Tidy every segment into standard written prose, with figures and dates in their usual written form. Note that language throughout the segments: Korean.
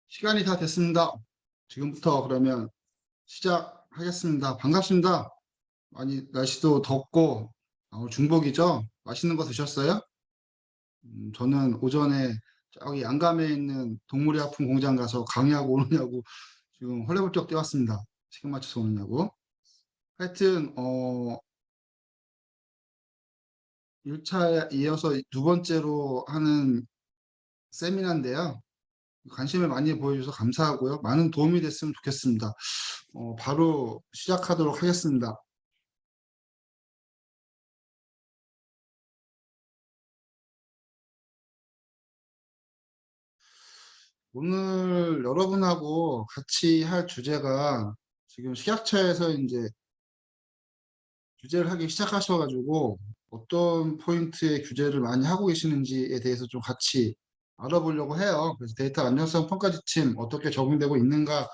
시간이 다 됐습니다. 지금부터 그러면 시작하겠습니다. 반갑습니다. 많이 날씨도 덥고 오늘 중복이죠? 맛있는 거 드셨어요? 저는 오전에 저기 양감에 있는 동물의 아품 공장 가서 강의하고 오느냐고 지금 헐레벌떡 뛰었습니다. 시간 맞춰서 오느냐고. 하여튼 1차에 이어서 두 번째로 하는 세미나인데요. 관심을 많이 보여주셔서 감사하고요. 많은 도움이 됐으면 좋겠습니다. 바로 시작하도록 하겠습니다. 오늘 여러분하고 같이 할 주제가 지금 식약처에서 이제 규제를 하기 시작하셔가지고 어떤 포인트의 규제를 많이 하고 계시는지에 대해서 좀 같이 알아보려고 해요. 그래서 데이터 안전성 평가 지침 어떻게 적용되고 있는가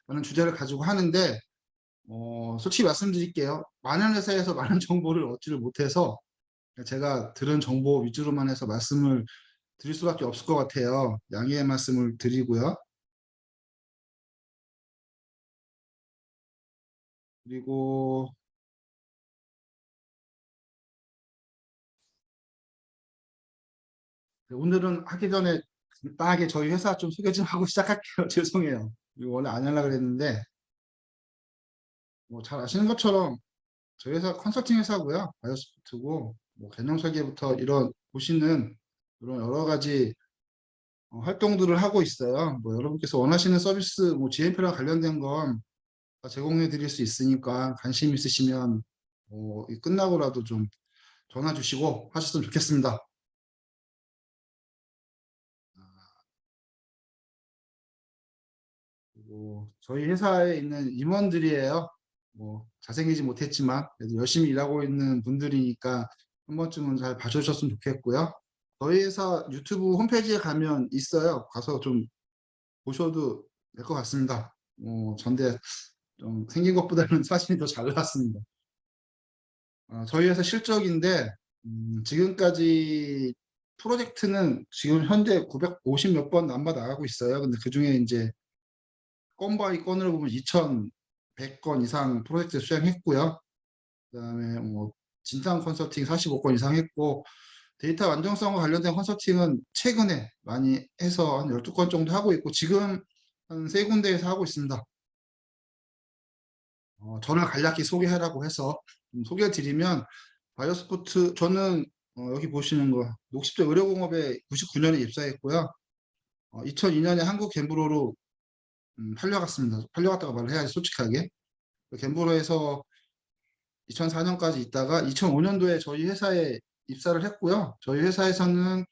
라는 주제를 가지고 하는데 솔직히 말씀드릴게요. 많은 회사에서 많은 정보를 얻지를 못해서 제가 들은 정보 위주로만 해서 말씀을 드릴 수밖에 없을 것 같아요. 양해의 말씀을 드리고요. 그리고 오늘은 하기 전에 간단하게 저희 회사 좀 소개 좀 하고 시작할게요. 죄송해요. 이거 원래 안 하려고 그랬는데 뭐 잘 아시는 것처럼 저희 회사 컨설팅 회사고요. 바이오스포트고 뭐 개념 설계부터 이런 보시는 이런 여러 가지 활동들을 하고 있어요. 뭐 여러분께서 원하시는 서비스 뭐 GMP랑 관련된 건 다 제공해 드릴 수 있으니까 관심 있으시면 끝나고라도 좀 전화 주시고 하셨으면 좋겠습니다. 그리고 저희 회사에 있는 임원들이에요. 뭐 잘생기지 못했지만 그래도 열심히 일하고 있는 분들이니까 한 번쯤은 잘 봐주셨으면 좋겠고요. 저희 회사 유튜브 홈페이지에 가면 있어요. 가서 좀 보셔도 될 것 같습니다. 전데 좀 생긴 것보다는 사진이 더 잘 나왔습니다. 저희 회사 실적인데 지금까지 프로젝트는 지금 현재 950 몇 번 남바 나가고 있어요. 근데 그중에 이제 건 바이 건으로 보면 2,100건 이상 프로젝트 수행했고요. 그다음에 뭐 진상 컨설팅 45건 이상 했고 데이터 안정성과 관련된 컨설팅은 최근에 많이 해서 한 12건 정도 하고 있고 지금 한 3군데에서 하고 있습니다. 저를 간략히 소개하라고 해서 좀 소개해 드리면 바이오스포트 저는 여기 보시는 거 녹십자 의료공업에 99년에 입사했고요. 2002년에 한국 갬브로로 팔려갔습니다. 팔려갔다고 말을 해야지 솔직하게. 갬브로에서 2004년까지 있다가 2005년도에 저희 회사에 입사를 했고요. 저희 회사에서는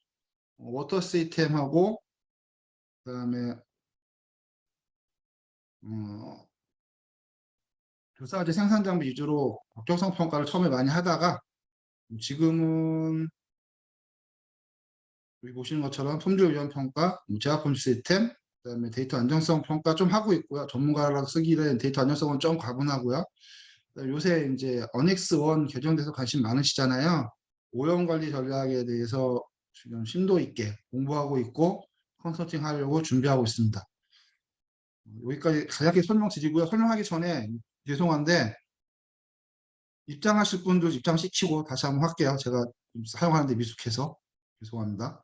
워터 시스템하고 그다음에 어, 교사제 생산 장비 위주로 적격성 평가를 처음에 많이 하다가 지금은 여기 보시는 것처럼 품질 위험 평가, 제약품 시스템, 그다음에 데이터 안정성 평가 좀 하고 있고요. 전문가랑 쓰기는 데이터 안정성은 좀 과분하고요. 요새 이제 어넥스 1 개정돼서 관심 많으시잖아요. 오염 관리 전략에 대해서 지금 심도 있게 공부하고 있고 컨설팅 하려고 준비하고 있습니다. 여기까지 간략히 설명드리고요. 설명하기 전에 죄송한데 입장하실 분들 입장시키고 다시 한번 할게요. 제가 사용하는데 미숙해서 죄송합니다.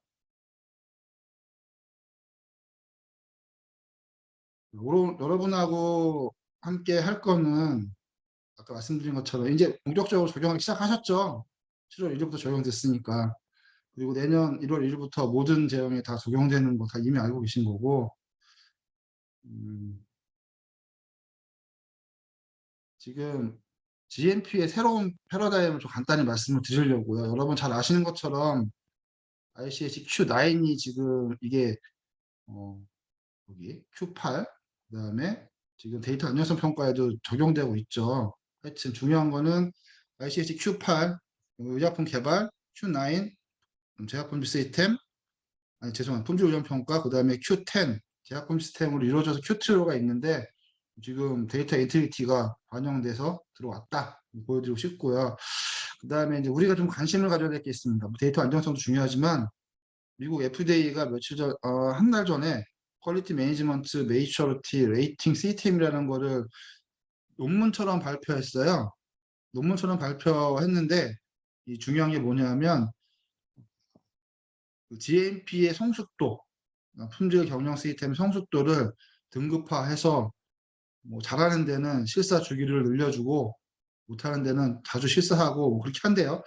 여러분하고 함께 할 거는 아까 말씀드린 것처럼 이제 본격적으로 적용하기 시작하셨죠. 7월 1일부터 적용됐으니까. 그리고 내년 1월 1일부터 모든 제형에 다 적용되는 거 다 이미 알고 계신 거고 지금 GMP의 새로운 패러다임을 좀 간단히 말씀을 드리려고요. 여러분 잘 아시는 것처럼 ICH Q9이 지금 이게 여기 Q8 그다음에 지금 데이터 안전성 평가에도 적용되고 있죠. 하여튼 중요한 거는 ICH Q8 의약품 개발, Q9 제약품 시스템, 아니 죄송합니다. 품질 의존 평가, 그다음에 Q10 제약품 시스템으로 이루어져서 Q2가 있는데 지금 데이터 인테리티가 반영돼서 들어왔다 보여드리고 싶고요. 그다음에 이제 우리가 좀 관심을 가져야 될 게 있습니다. 데이터 안정성도 중요하지만 미국 FDA가 며칠 전, 한 달 전에 퀄리티 매니지먼트, 메이처리티, 레이팅 시스템이라는 거를 논문처럼 발표했어요. 논문처럼 발표했는데 이 중요한 게 뭐냐면 GMP의 성숙도, 품질 경영 시스템 성숙도를 등급화해서 뭐 잘하는 데는 실사 주기를 늘려주고 못하는 데는 자주 실사하고 뭐 그렇게 한대요.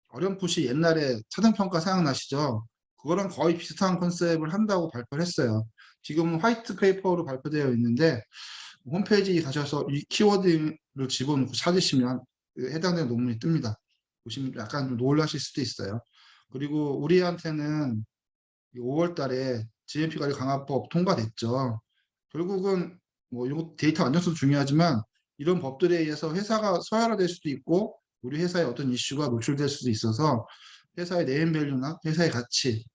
어렴풋이 옛날에 차등평가 생각나시죠? 그거랑 거의 비슷한 컨셉을 한다고 발표를 했어요. 지금은 화이트 페이퍼로 발표되어 있는데 홈페이지 가셔서 이 키워드를 집어넣고 찾으시면 해당되는 논문이 뜹니다. 보시면 약간 좀 놀라실 수도 있어요. 그리고 우리한테는 5월 달에 GMP 관리 강화법 통과됐죠. 결국은 뭐 이런 데이터 안전성도 중요하지만 이런 법들에 의해서 회사가 서열화될 수도 있고 우리 회사의 어떤 이슈가 노출될 수도 있어서 회사의 네임밸류나 회사의 가치,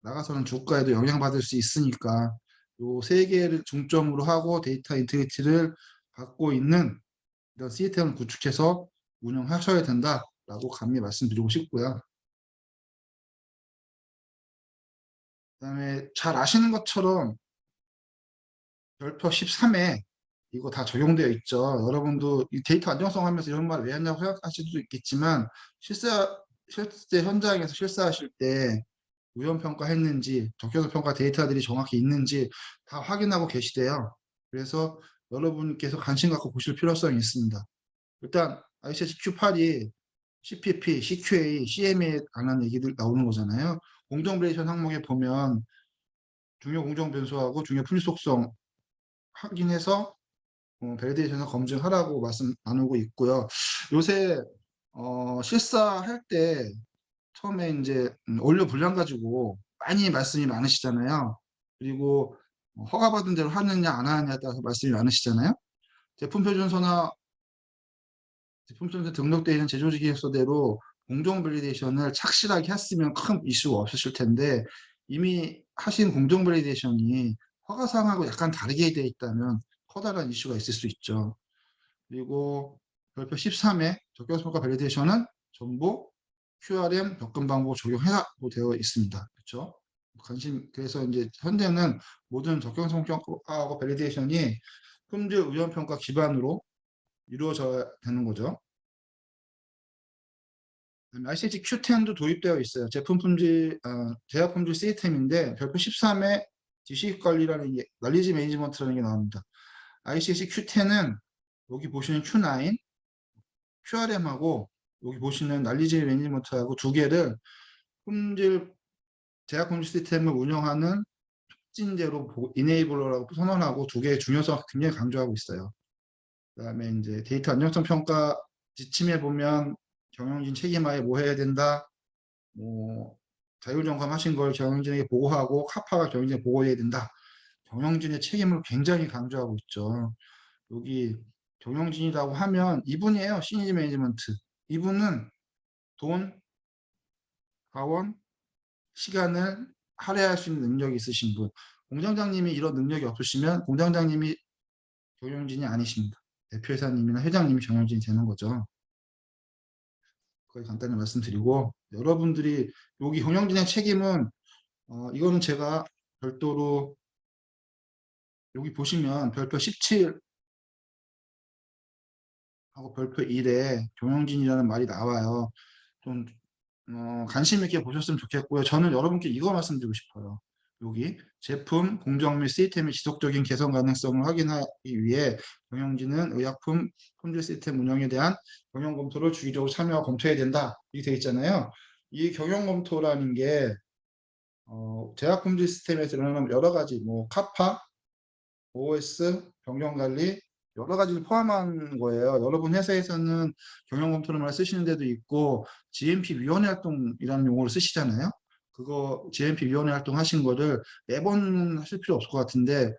나가서는 주가에도 영향받을 수 있으니까 요 세 개를 중점으로 하고 데이터 인테그리티를 갖고 있는 이런 시스템을 구축해서 운영하셔야 된다라고 감히 말씀드리고 싶고요. 그다음에 잘 아시는 것처럼 별표 13에 이거 다 적용되어 있죠. 여러분도 이 데이터 안정성 하면서 이런 말 왜 했냐고 생각하실 수도 있겠지만 실제 현장에서 실사하실 때 우연평가 했는지 적격평가 데이터들이 정확히 있는지 다 확인하고 계시대요. 그래서 여러분께서 관심 갖고 보실 필요성이 있습니다. 일단 ICH Q8이 CPP, CQA, CMA에 관한 얘기들 나오는 거잖아요. 공정 베리에이션 항목에 보면 중요 공정 변수하고 중요 품질 속성 확인해서 밸리데이션을 검증하라고 말씀 나누고 있고요. 요새 실사할 때 처음에 이제 원료 분량 가지고 많이 말씀이 많으시잖아요. 그리고 허가받은 대로 하느냐 안 하느냐에 따라서 말씀이 많으시잖아요. 제품 표준서나 제품 표준서 등록되어 있는 제조직 계획서대로 공정 밸리데이션을 착실하게 했으면 큰 이슈가 없으실 텐데 이미 하신 공정 밸리데이션이 허가사항하고 약간 다르게 되어 있다면 커다란 이슈가 있을 수 있죠. 그리고 별표 13의 적격성과 밸리데이션은 전부 QRM 접근 방법 적용해라고 되어 있습니다. 그렇죠? 그래서 이제 현재는 모든 적격성평가하고 밸리데이션이 품질 우연평가 기반으로 이루어져야 되는 거죠. ICH Q10도 도입되어 있어요. 제약 품질 시스템인데 별표 13에 지식 관리라는 게 날리지 매니지먼트라는 게 나옵니다. ICH Q10은 여기 보시는 Q9, QRM하고 여기 보시는 날리지 매니지먼트하고 두 개를 품질 제약 품질 시스템을 운영하는 촉진제로 이네이블러라고 선언하고 두 개의 중요성을 굉장히 강조하고 있어요. 그다음에 이제 데이터 안정성 평가 지침에 보면 경영진 책임하에 뭐 해야 된다, 뭐 자율점검하신 걸 경영진에게 보고하고 카파가 경영진에 보고해야 된다. 경영진의 책임을 굉장히 강조하고 있죠. 여기 경영진이라고 하면 이분이에요. 시니지 매니지먼트. 이분은 돈, 자원, 시간을 할애할 수 있는 능력이 있으신 분. 공장장님이 이런 능력이 없으시면 공장장님이 경영진이 아니십니다. 대표이사님이나 회장님이 경영진이 되는 거죠. 거의 간단히 말씀드리고 여러분들이 여기 경영진의 책임은 이거는 제가 별도로 여기 보시면 별표 17하고 별표 1에 경영진이라는 말이 나와요. 좀 관심 있게 보셨으면 좋겠고요. 저는 여러분께 이거 말씀드리고 싶어요. 여기 제품, 공정 및 시스템의 지속적인 개선 가능성을 확인하기 위해 경영진은 의약품 품질 시스템 운영에 대한 경영 검토를 주기적으로 참여하고 검토해야 된다. 이렇게 되어 있잖아요. 이 경영 검토라는 게 제약 품질 시스템에 들어가는 여러 가지 뭐 카파, OS, 변경관리 여러 가지를 포함한 거예요. 여러분 회사에서는 경영검토를 쓰시는 데도 있고 GMP 위원회 활동이라는 용어를 쓰시잖아요. 그거 GMP 위원회 활동 하신 거를 매번 하실 필요 없을 것 같은데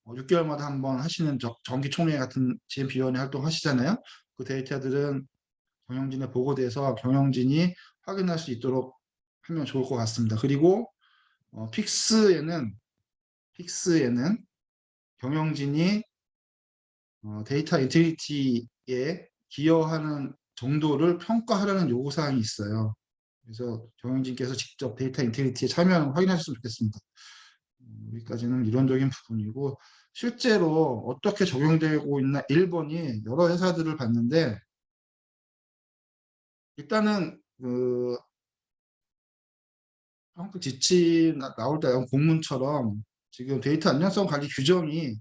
6개월마다 한번 하시는 정기총회 같은 GMP 위원회 활동 하시잖아요. 그 데이터들은 경영진에 보고돼서 경영진이 확인할 수 있도록 하면 좋을 것 같습니다. 그리고 픽스에는 경영진이 데이터 인테그리티에 기여하는 정도를 평가하라는 요구사항이 있어요. 그래서 경영진께서 직접 데이터 인테그리티에 참여하는 걸 확인하셨으면 좋겠습니다. 여기까지는 이론적인 부분이고 실제로 어떻게 적용되고 있나 1번이 여러 회사들을 봤는데 일단은 그 한국 지침 나올 때 공문처럼 지금 데이터 안전성 관리 규정이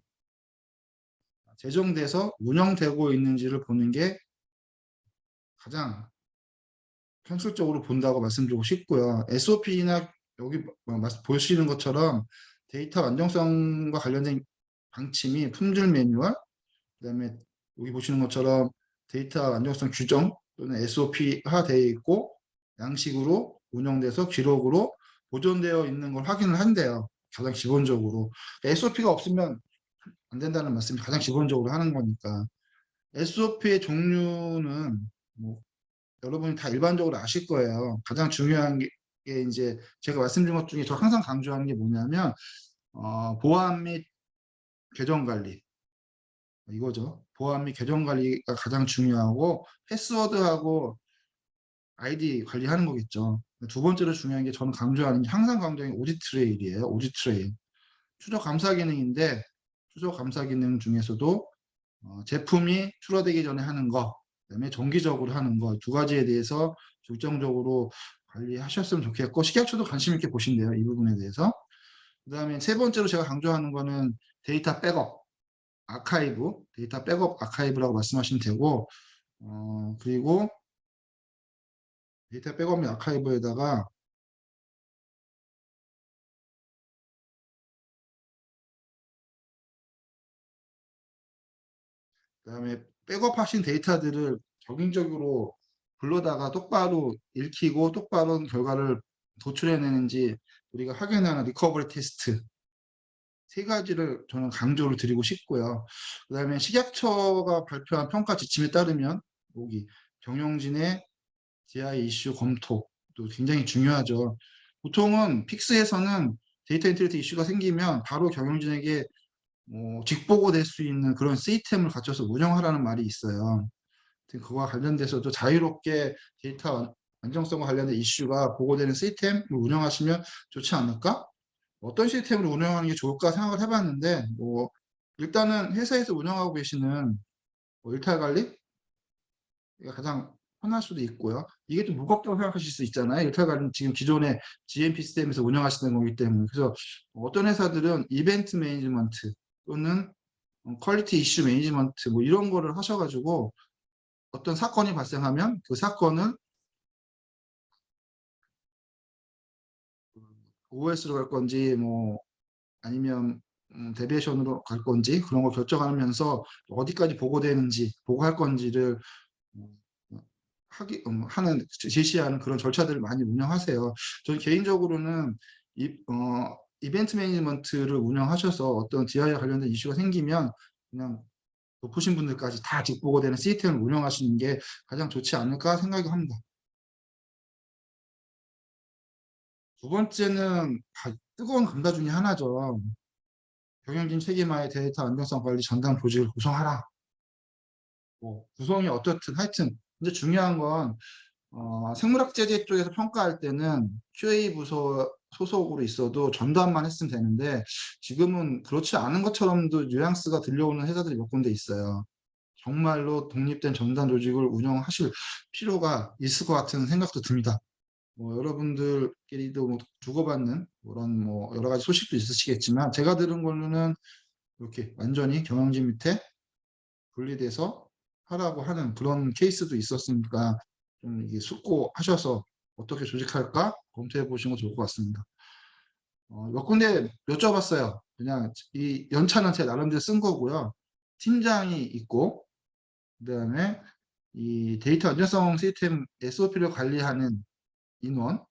제정돼서 운영되고 있는지를 보는 게 가장 현실적으로 본다고 말씀드리고 싶고요. SOP나 여기 보시는 것처럼 데이터 안정성과 관련된 방침이 품질 매뉴얼, 그다음에 여기 보시는 것처럼 데이터 안정성 규정 또는 SOP화 되어 있고 양식으로 운영돼서 기록으로 보존되어 있는 걸 확인을 한대요. 가장 기본적으로. SOP가 없으면 안 된다는 말씀이 가장 기본적으로 하는 거니까. SOP의 종류는 뭐 여러분이 다 일반적으로 아실 거예요. 가장 중요한 게 이제 제가 말씀드린 것 중에 저 항상 강조하는 게 뭐냐면 보안 및 계정 관리 이거죠. 보안 및 계정 관리가 가장 중요하고 패스워드하고 아이디 관리하는 거겠죠. 두 번째로 중요한 게 저는 강조하는 게 항상 강조하는 게 오디트 트레일이에요. 오디트 트레일. 추적 감사 기능인데 추적 감사 기능 중에서도 제품이 출하되기 전에 하는 거, 그다음에 정기적으로 하는 거 두 가지에 대해서 중점적으로 관리하셨으면 좋겠고 식약처도 관심 있게 보신대요. 이 부분에 대해서. 그다음에 세 번째로 제가 강조하는 거는 데이터 백업, 아카이브, 데이터 백업 아카이브라고 말씀하시면 되고 그리고 데이터 백업 및 아카이브에다가 그다음에 백업하신 데이터들을 적극적으로 불러다가 똑바로 읽히고 똑바른 결과를 도출해내는지 우리가 확인하는 리커버리 테스트 세 가지를 저는 강조를 드리고 싶고요. 그다음에 식약처가 발표한 평가 지침에 따르면 여기 경영진의 DI 이슈 검토도 굉장히 중요하죠. 보통은 픽스에서는 데이터 인테리티 이슈가 생기면 바로 경영진에게 직보고될 수 있는 그런 시스템을 갖춰서 운영하라는 말이 있어요. 그와 관련돼서도 자유롭게 데이터 안정성과 관련된 이슈가 보고되는 시스템을 운영하시면 좋지 않을까? 어떤 시스템으로 운영하는 게 좋을까 생각을 해봤는데 일단은 회사에서 운영하고 계시는 일탈 관리가 가장 편할 수도 있고요. 이게 좀 무겁다고 생각하실 수 있잖아요. 일탈 관리는 지금 기존의 GMP 시스템에서 운영하시는 거기 때문에 그래서 어떤 회사들은 이벤트 매니지먼트 또는 퀄리티 이슈 매니지먼트 뭐 이런 거를 하셔가지고 어떤 사건이 발생하면 그 사건을 OS로 갈 건지 뭐 아니면 데비에이션으로 갈 건지 그런 걸 결정하면서 어디까지 보고되는지 보고할 건지를 어, 하는 제시하는 그런 절차들을 많이 운영하세요. 저는 개인적으로는 이벤트 매니지먼트를 운영하셔서 어떤 DI와 관련된 이슈가 생기면 그냥 높으신 분들까지 다 직보고되는 시스템을 운영하시는 게 가장 좋지 않을까 생각이 합니다. 두 번째는 뜨거운 감자 중에 하나죠. 경영진 책임하에 데이터 안정성 관리 전담 조직을 구성하라. 뭐 구성이 어떻든 하여튼 근데 중요한 건 생물학제재 쪽에서 평가할 때는 QA 부서 소속으로 있어도 전담만 했으면 되는데 지금은 그렇지 않은 것처럼도 뉘앙스가 들려오는 회사들이 몇 군데 있어요. 정말로 독립된 전담 조직을 운영하실 필요가 있을 것 같은 생각도 듭니다. 여러분들끼리도 주고받는 그런 여러 가지 소식도 있으시겠지만 제가 들은 걸로는 이렇게 완전히 경영진 밑에 분리돼서 하라고 하는 그런 케이스도 있었으니까 좀 이게 숙고하셔서 어떻게 조직할까 검토해 보시는 거 좋을 것 같습니다. 몇 군데 여쭤봤어요. 그냥 이 연차는 제 나름대로 쓴 거고요. 팀장이 있고 그다음에 이 데이터 안전성 시스템 SOP를 관리하는 인원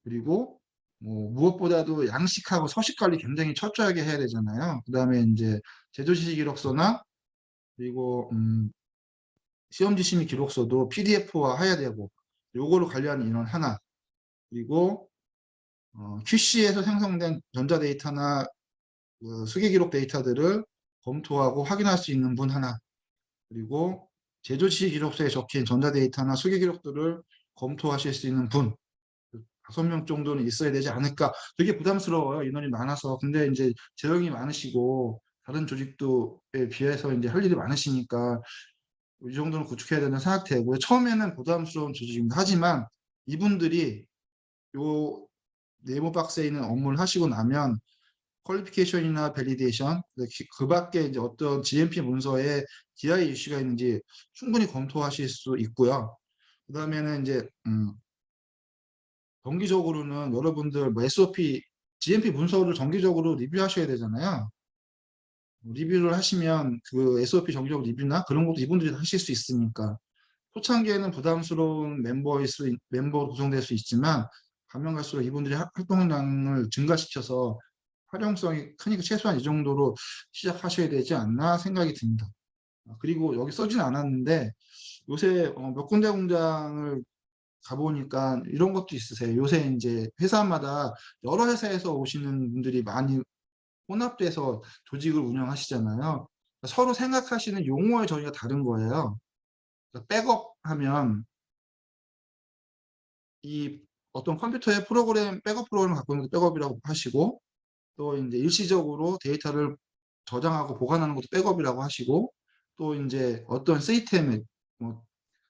그리고 무엇보다도 양식하고 서식 관리 굉장히 철저하게 해야 되잖아요. 그다음에 이제 제조지시 기록서나 그리고 시험 지심의 기록서도 PDF화 해야 되고 요거를 관리하는 인원 하나 그리고 QC에서 생성된 전자데이터나 수기 기록 데이터들을 검토하고 확인할 수 있는 분 하나 그리고 제조지시 기록서에 적힌 전자데이터나 수기 기록들을 검토하실 수 있는 분 5명 정도는 있어야 되지 않을까. 되게 부담스러워요. 인원이 많아서. 근데 이제 재정이 많으시고 다른 조직도에 비해서 이제 할 일이 많으시니까 이 정도는 구축해야 된다는 생각되고요. 처음에는 부담스러운 조직입니다. 하지만 이분들이 요 네모 박스에 있는 업무를 하시고 나면 퀄리피케이션이나 밸리데이션, 그 밖에 이제 어떤 GMP 문서에 DI 이슈가 있는지 충분히 검토하실 수 있고요. 그 다음에는 이제 정기적으로는 여러분들 뭐 SOP, GMP 문서를 정기적으로 리뷰하셔야 되잖아요. 리뷰를 하시면 그 SOP 정기적 리뷰나 그런 것도 이분들이 하실 수 있으니까 초창기에는 부담스러운 멤버 구성될 수 있지만 가면 갈수록 이분들이 활동량을 증가시켜서 활용성이 크니까 최소한 이 정도로 시작하셔야 되지 않나 생각이 듭니다. 그리고 여기 써진 않았는데 요새 몇 군데 공장을 가보니까 이런 것도 있으세요. 요새 이제 회사마다 여러 회사에서 오시는 분들이 많이 혼합돼서 조직을 운영하시잖아요. 서로 생각하시는 용어의 저희가 다른 거예요. 백업 하면 이 어떤 컴퓨터의 프로그램, 백업 프로그램을 갖고 있는 것도 백업이라고 하시고 또 이제 일시적으로 데이터를 저장하고 보관하는 것도 백업이라고 하시고 또 이제 어떤 시스템에 뭐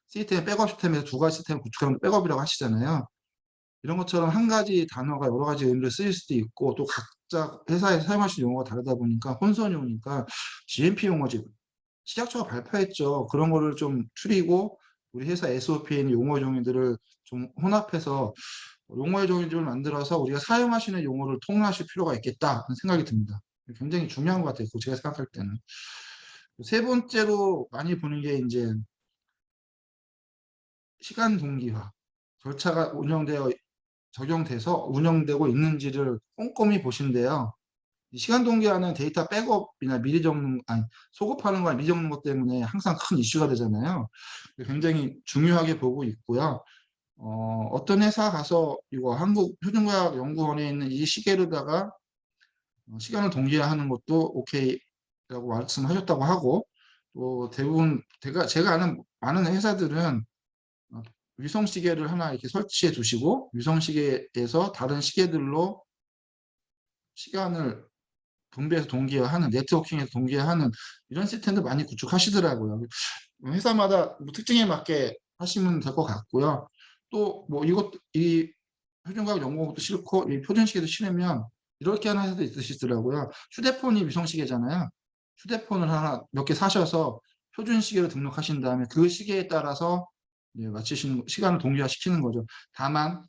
시스템 백업 시스템에서 두 가지 시스템을 구축하는 것도 백업이라고 하시잖아요. 이런 것처럼 한 가지 단어가 여러 가지 의미로 쓰일 수도 있고 또 각자 회사에서 사용하시는 용어가 다르다 보니까 혼선이 오니까 GMP 용어지 시작처가 발표했죠. 그런 거를 좀 추리고 우리 회사 SOP에 있는 용어 종류들을 좀 혼합해서 용어의 종류를 만들어서 우리가 사용하시는 용어를 통일하실 필요가 있겠다 하는 생각이 듭니다. 굉장히 중요한 것 같아요. 제가 생각할 때는. 세 번째로 많이 보는 게 이제 시간 동기화. 절차가 적용돼서 운영되고 있는지를 꼼꼼히 보신대요. 시간 동기화는 데이터 백업이나 미리 적는, 아니, 소급하는 거나 미리 적는 것 때문에 항상 큰 이슈가 되잖아요. 굉장히 중요하게 보고 있고요. 어떤 회사 가서 이거 한국표준과학연구원에 있는 이 시계로다가 시간을 동기화하는 것도 오케이라고 말씀하셨다고 하고 또 대부분 제가 아는 많은 회사들은 위성 시계를 하나 이렇게 설치해 두시고 위성 시계에서 다른 시계들로 시간을 분배해서 동기화하는 네트워킹에서 동기화하는 이런 시스템도 많이 구축하시더라고요. 회사마다 뭐 특징에 맞게 하시면 될 것 같고요. 또 뭐 이 표준과학 연구도 싫고 이 표준시계도 싫으면 이렇게 하는 회사도 있으시더라고요. 휴대폰이 위성시계잖아요. 휴대폰을 하나 몇 개 사셔서 표준시계로 등록하신 다음에 그 시계에 따라서 맞추시는 시간을 동기화시키는 거죠. 다만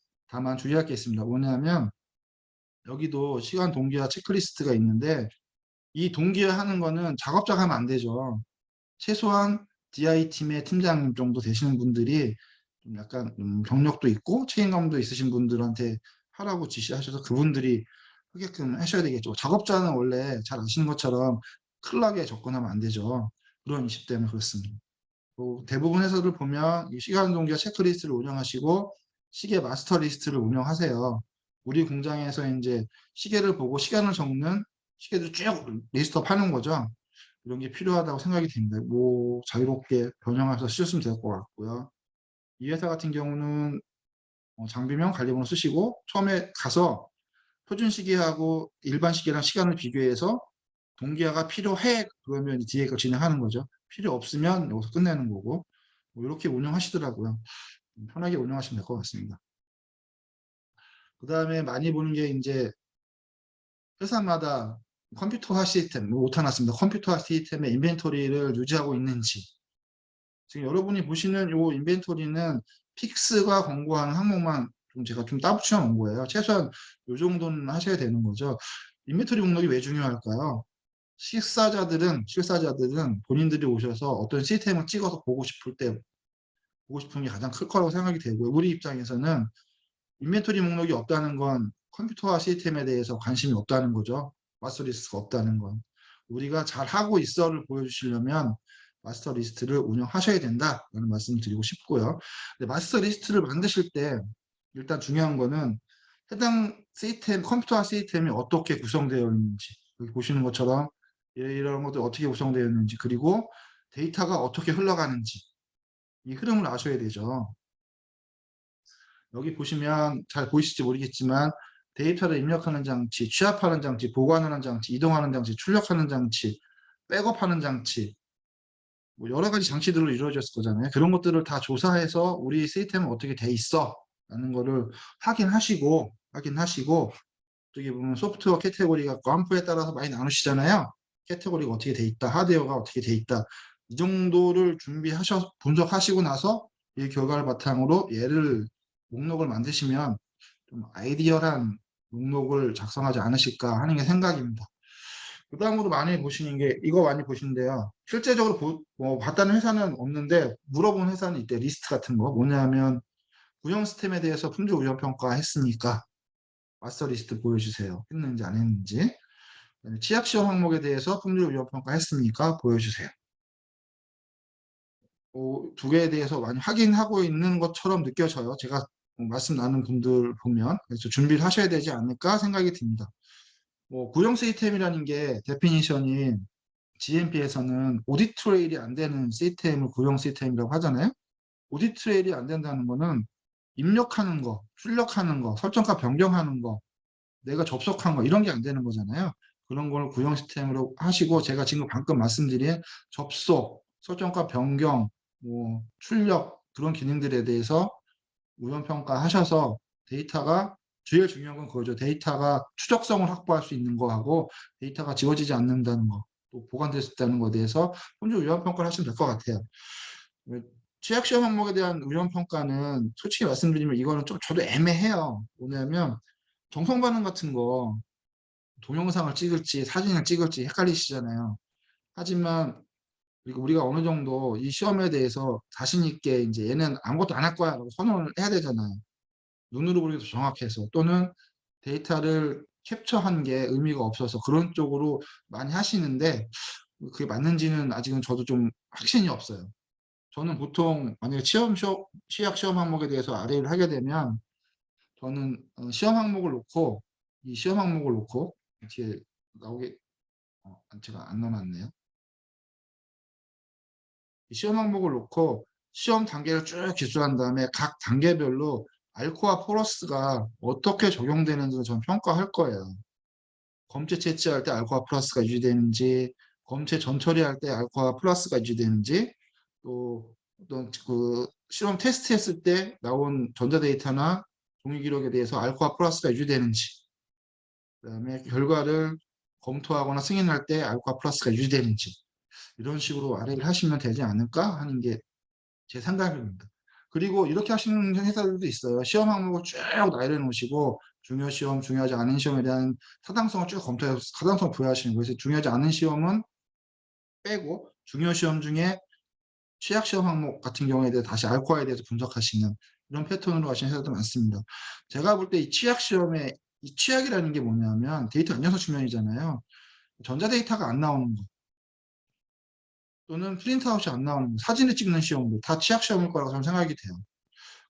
주의할 게 있습니다. 뭐냐면 여기도 시간 동기화 체크리스트가 있는데 이 동기화하는 거는 작업자가 하면 안 되죠. 최소한 DI팀의 팀장님 정도 되시는 분들이 좀 약간 경력도 있고 책임감도 있으신 분들한테 하라고 지시하셔서 그분들이 하게끔 하셔야 되겠죠. 작업자는 원래 잘 아시는 것처럼 클락에 접근하면 안 되죠. 그런 이슈 때문에 그렇습니다. 대부분 회사들 보면 이 시간 동기화 체크리스트를 운영하시고 시계 마스터 리스트를 운영하세요. 우리 공장에서 이제 시계를 보고 시간을 적는 시계들 쭉 리스트업 하는 거죠. 이런 게 필요하다고 생각이 됩니다. 뭐 자유롭게 변형해서 쓰시면 될 것 같고요. 이 회사 같은 경우는 장비명 관리번호 쓰시고 처음에 가서 표준 시계하고 일반 시계랑 시간을 비교해서 동기화가 필요해 그러면 뒤에 거 진행하는 거죠. 필요 없으면 여기서 끝내는 거고 뭐 이렇게 운영하시더라고요. 편하게 운영하시면 될 것 같습니다. 그 다음에 많이 보는 게 이제 회사마다 컴퓨터화 시스템, 뭐 오타났습니다. 컴퓨터화 시스템의 인벤토리를 유지하고 있는지 지금 여러분이 보시는 이 인벤토리는 픽스가 권고하는 항목만 제가 좀 따붙여 놓은 거예요. 최소한 이 정도는 하셔야 되는 거죠. 인벤토리 목록이 왜 중요할까요? 실사자들은 본인들이 오셔서 어떤 시스템을 찍어서 보고 싶은 게 가장 클 거라고 생각이 되고요. 우리 입장에서는 인벤토리 목록이 없다는 건 컴퓨터화 시스템에 대해서 관심이 없다는 거죠. 마스터 리스트가 없다는 건. 우리가 잘 하고 있어를 보여주시려면 마스터 리스트를 운영하셔야 된다라는 말씀을 드리고 싶고요. 근데 마스터 리스트를 만드실 때 일단 중요한 거는 해당 시스템, 컴퓨터화 시스템이 어떻게 구성되어 있는지 여기 보시는 것처럼 이런 것들 어떻게 구성되어 있는지 그리고 데이터가 어떻게 흘러가는지 이 흐름을 아셔야 되죠. 여기 보시면 잘 보이실지 모르겠지만 데이터를 입력하는 장치, 취합하는 장치, 보관하는 장치, 이동하는 장치, 출력하는 장치, 백업하는 장치, 뭐 여러 가지 장치들로 이루어졌을 거잖아요. 그런 것들을 다 조사해서 우리 시스템은 어떻게 돼 있어 라는 거를 확인하시고 저기 보면 소프트웨어 캐테고리가 램프에 따라서 많이 나누시잖아요. 캐테고리가 어떻게 돼 있다, 하드웨어가 어떻게 돼 있다. 이 정도를 분석하시고 나서 이 결과를 바탕으로 목록을 만드시면 좀 아이디어란 목록을 작성하지 않으실까 하는 게 생각입니다. 그 다음으로 많이 보시는 게 이거 많이 보시는데요. 실제적으로 봤다는 회사는 없는데 물어본 회사는 이때 리스트 같은 거 뭐냐면 구형 시스템에 대해서 품질 우연 평가 했으니까 마스터 리스트 보여주세요. 했는지 안 했는지. 취약 시험 항목에 대해서 품질 우연 평가 했습니까? 보여주세요. 두 개에 대해서 많이 확인하고 있는 것처럼 느껴져요. 제가 말씀 나눈 분들 보면. 그래서 준비를 하셔야 되지 않을까 생각이 듭니다. 구형 시스템이라는 게 데피니션이 GMP에서는 오디트 트레일이 안 되는 시스템을 구형 시스템이라고 하잖아요. 오디트 트레일이 안 된다는 거는 입력하는 거, 출력하는 거, 설정값 변경하는 거, 내가 접속한 거 이런 게 안 되는 거잖아요. 그런 걸 구형 시스템으로 하시고 제가 지금 방금 말씀드린 접속, 설정값 변경, 출력 그런 기능들에 대해서 우연평가 하셔서 데이터가 제일 중요한 건 그거죠. 데이터가 추적성을 확보할 수 있는 거하고 데이터가 지워지지 않는다는 거, 또 보관될 수 있다는 거에 대해서 혼자 우연평가를 하시면 될 것 같아요. 취약시험 항목에 대한 우연평가는 솔직히 말씀드리면 이거는 좀 저도 애매해요. 뭐냐면 정성 반응 같은 거 동영상을 찍을지 사진을 찍을지 헷갈리시잖아요. 하지만 그리고 우리가 어느 정도 이 시험에 대해서 자신 있게 이제 얘는 아무것도 안 할 거야 라고 선언을 해야 되잖아요. 눈으로 보기도 정확해서 또는 데이터를 캡처한 게 의미가 없어서 그런 쪽으로 많이 하시는데 그게 맞는지는 아직은 저도 좀 확신이 없어요. 저는 보통 만약에 취약 시험 항목에 대해서 RA를 하게 되면 저는 시험 항목을 놓고 이 시험 항목을 놓고 뒤에 나오게 제가 안 넣어놨네요. 이 시험 항목을 놓고 시험 단계를 쭉 기술한 다음에 각 단계별로 알코와 포러스가 어떻게 적용되는지를 저는 평가할 거예요. 검체 채취할 때 알코와 플러스가 유지되는지, 검체 전처리할 때 알코와 플러스가 유지되는지, 또 어떤 그 실험 테스트했을 때 나온 전자데이터나 종이 기록에 대해서 알코와 플러스가 유지되는지, 그다음에 결과를 검토하거나 승인할 때 알코와 플러스가 유지되는지 이런 식으로 RA를 하시면 되지 않을까 하는 게 제 생각입니다. 그리고 이렇게 하시는 회사들도 있어요. 시험 항목을 쭉 나열해 놓으시고 중요 시험, 중요하지 않은 시험에 대한 타당성을 쭉 검토해서 타당성을 부여하시는 거예요. 그래서 중요하지 않은 시험은 빼고 중요 시험 중에 취약 시험 항목 같은 경우에 대해 다시 알코아에 대해서 분석하시는 이런 패턴으로 가시는 회사도 많습니다. 제가 볼 때 이 취약 시험에 이 취약이라는 게 뭐냐면 데이터 안정성 측면이잖아요. 전자데이터가 안 나오는 거 또는 프린트아웃이 안 나오는 거, 사진을 찍는 시험도 다 취약 시험일 거라고 저는 생각이 돼요.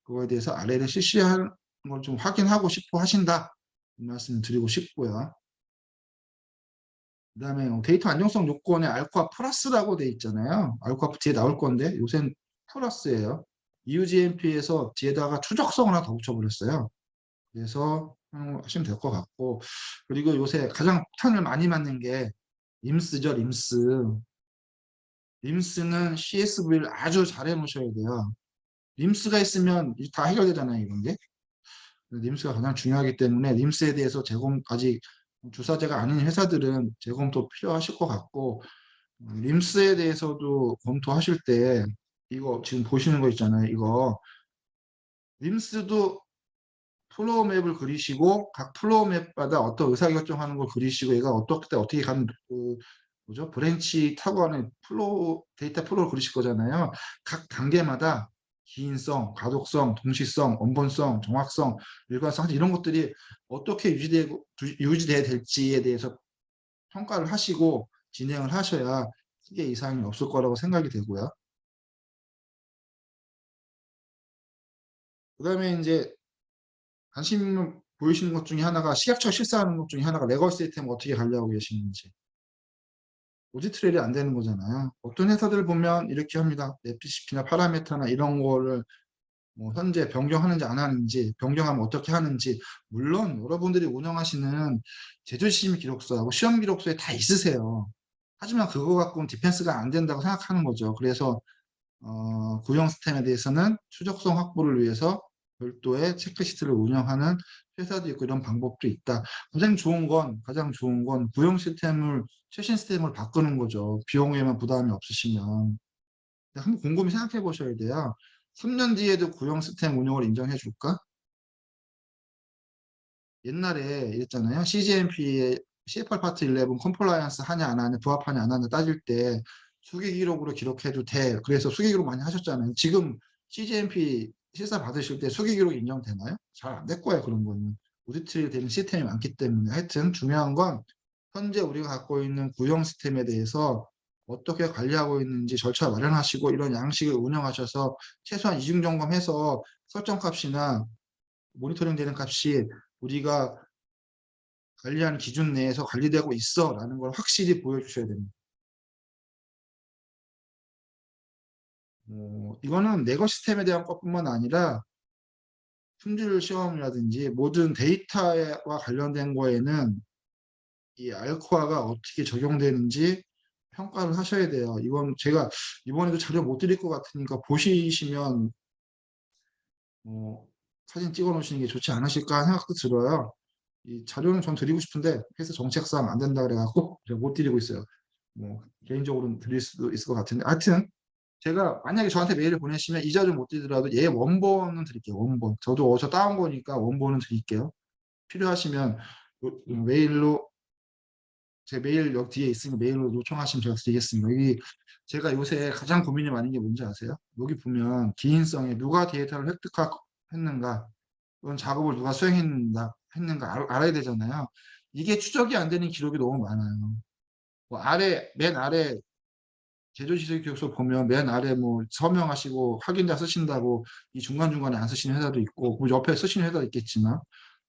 그거에 대해서 RA를 실시하는 걸 좀 확인하고 싶어 하신다 이 말씀을 드리고 싶고요. 그 다음에 데이터 안정성 요건에 알코아 플러스라고 돼 있잖아요. 알코아 뒤에 나올 건데 요새는 플러스예요. EUGMP에서 뒤에다가 추적성을 하나 더 붙여버렸어요. 그래서 하시면 될 것 같고 그리고 요새 가장 폭탄을 많이 맞는 게 림스죠. 림스는 CSV를 아주 잘 해놓으셔야 돼요. 림스가 있으면 다 해결되잖아요. 이런 게. 림스가 가장 중요하기 때문에 림스에 대해서 아직 주사제가 아닌 회사들은 재검토 필요하실 것 같고 림스에 대해서도 검토하실 때 이거 지금 보시는 거 있잖아요. 이거 림스도 플로우 맵을 그리시고 각 플로우 맵마다 어떤 의사결정하는 걸 그리시고 얘가 어떻게 가는 뭐죠? 브랜치 타고 가는 데이터 플로우를 그리실 거잖아요. 각 단계마다 기인성, 가독성, 동시성, 원본성, 정확성, 일관성 이런 것들이 어떻게 유지돼야 될지에 대해서 평가를 하시고 진행을 하셔야 크게 이상이 없을 거라고 생각이 되고요. 그 다음에 이제 관심 보이시는 것 중에 하나가 시각적 실사하는 것 중에 하나가 레거시 시스템 어떻게 관리하고 계시는지. 오디트 트레일이 안 되는 거잖아요. 어떤 회사들 보면 이렇게 합니다. 에피시피나 파라메타나 이런 거를 뭐 현재 변경하는지 안 하는지, 변경하면 어떻게 하는지, 물론 여러분들이 운영하시는 제조시험 기록서하고 시험 기록서에 다 있으세요. 하지만 그거 갖고는 디펜스가 안 된다고 생각하는 거죠. 그래서 구형 시스템에 대해서는 추적성 확보를 위해서 별도의 체크시트를 운영하는 회사도 있고 이런 방법도 있다. 가장 좋은 건 구형 시스템을 최신 시스템을 바꾸는 거죠. 비용에만 부담이 없으시면. 한번 곰곰이 생각해 보셔야 돼요. 3년 뒤에도 구형 시스템 운영을 인정해 줄까? 옛날에 이랬잖아요. CGMP에 CFR 파트 11 컴플라이언스 하냐 안 하냐 부합하냐 안 하냐 따질 때 수기 기록으로 기록해도 돼. 그래서 수기 기록 많이 하셨잖아요. 지금 CGMP 실사 받으실 때 수기 기록 인정되나요? 잘 안 될 거예요. 그런 거는. 오디트 되는 시스템이 많기 때문에. 하여튼 중요한 건 현재 우리가 갖고 있는 구형 시스템에 대해서 어떻게 관리하고 있는지 절차 마련하시고 이런 양식을 운영하셔서 최소한 이중 점검해서 설정 값이나 모니터링 되는 값이 우리가 관리하는 기준 내에서 관리되고 있어 라는 걸 확실히 보여주셔야 됩니다. 이거는 내거 시스템에 대한 것뿐만 아니라 품질 시험이라든지 모든 데이터와 관련된 거에는 이 알코아가 어떻게 적용되는지 평가를 하셔야 돼요. 이건 제가 이번에도 자료 못 드릴 것 같으니까 보시면 사진 찍어 놓으시는 게 좋지 않으실까 생각도 들어요. 이 자료는 전 드리고 싶은데 회사 정책상 안 된다 그래갖고 제가 못 드리고 있어요. 뭐 개인적으로는 드릴 수도 있을 것 같은데 하여튼 제가 만약에 저한테 메일을 보내시면 이 자료 못 드리더라도 얘 원본은 드릴게요. 원본. 저도 어디서 따온 거니까 원본은 드릴게요. 필요하시면 메일로 제 메일 여기 뒤에 있으니 메일로 요청하시면 제가 드리겠습니다. 여기 제가 요새 가장 고민이 많은 게 뭔지 아세요? 여기 보면 기인성에 누가 데이터를 획득했는가 그런 작업을 누가 수행했는가 알아야 되잖아요. 이게 추적이 안 되는 기록이 너무 많아요. 뭐 맨 아래 제조시설 기록서 보면 맨 아래 뭐 서명하시고 확인자 쓰신다고 이 중간중간에 안 쓰시는 회사도 있고 그 옆에 쓰시는 회사도 있겠지만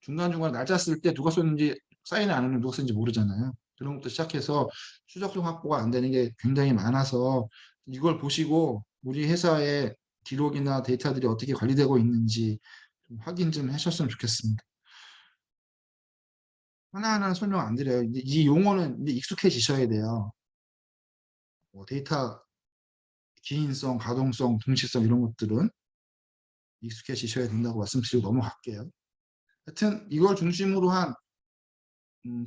중간중간에 날짜 쓸 때 누가 썼는지 사인을 안 하면 누가 썼는지 모르잖아요. 그런 것부터 시작해서 추적성 확보가 안 되는 게 굉장히 많아서 이걸 보시고 우리 회사의 기록이나 데이터들이 어떻게 관리되고 있는지 좀 확인 좀 하셨으면 좋겠습니다. 하나하나 설명 안 드려요. 이 용어는 이제 익숙해지셔야 돼요. 뭐 데이터 기인성, 가동성, 동시성 이런 것들은 익숙해지셔야 된다고 말씀드리고 넘어갈게요. 하여튼 이걸 중심으로 한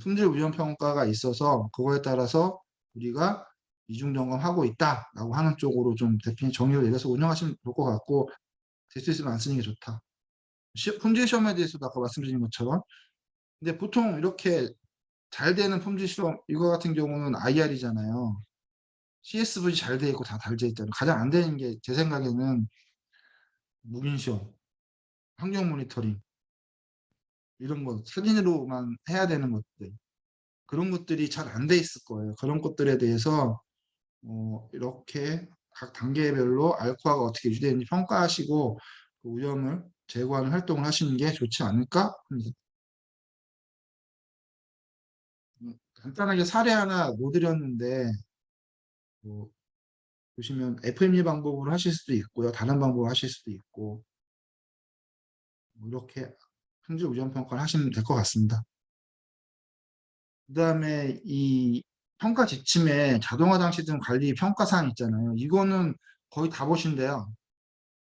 품질 위험 평가가 있어서 그거에 따라서 우리가 이중 점검하고 있다라고 하는 쪽으로 좀 대표님 정의를 내려서 운영하시면 좋을 것 같고 될 수 있으면 안 쓰는 게 좋다. 품질 시험에 대해서도 아까 말씀드린 것처럼 근데 보통 이렇게 잘 되는 품질 시험 이거 같은 경우는 IR이잖아요. CSV 잘 돼 있고 다 달져 있잖아요. 가장 안 되는 게 제 생각에는 무긴 시험, 환경 모니터링 이런 거 사진으로만 해야 되는 것들 그런 것들이 잘 안 돼 있을 거예요. 그런 것들에 대해서 이렇게 각 단계별로 알코아가 어떻게 유지되는지 평가하시고 그 오염을 제거하는 활동을 하시는 게 좋지 않을까 합니다. 간단하게 사례 하나 못 드렸는데 뭐 보시면 FME 방법으로 하실 수도 있고요. 다른 방법으로 하실 수도 있고 뭐 이렇게 품질 오염 평가를 하시면 될 것 같습니다. 그 다음에 이 평가 지침에 자동화 장치 등 관리 평가 사항 있잖아요. 이거는 거의 다 보신대요.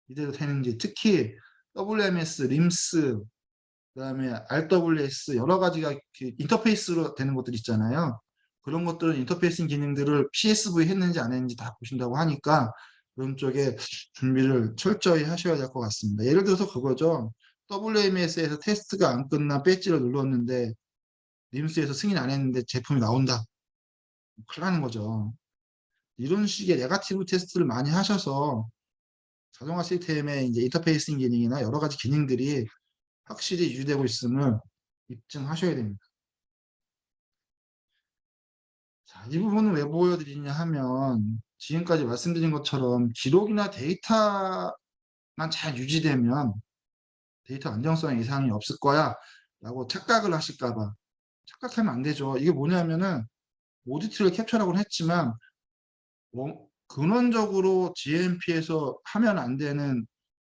이대로 되는지 특히 WMS, RIMS, 그다음에 RWS 여러 가지가 인터페이스로 되는 것들 있잖아요. 그런 것들은 인터페이싱 기능들을 PSV 했는지 안 했는지 다 보신다고 하니까 그런 쪽에 준비를 철저히 하셔야 될 것 같습니다. 예를 들어서 그거죠. WMS에서 테스트가 안 끝난 배지를 눌렀는데 림스에서 승인 안 했는데 제품이 나온다. 큰일 나는 거죠. 이런 식의 네거티브 테스트를 많이 하셔서 자동화 시스템의 이제 인터페이싱 기능이나 여러 가지 기능들이 확실히 유지되고 있음을 입증하셔야 됩니다. 자, 이 부분은 왜 보여드리냐 하면 지금까지 말씀드린 것처럼 기록이나 데이터만 잘 유지되면 데이터 안정성에 이상이 없을 거야 라고 착각을 하실까 봐 착각하면 안 되죠. 이게 뭐냐면은 오디트를 캡처라고는 했지만 근원적으로 GMP에서 하면 안 되는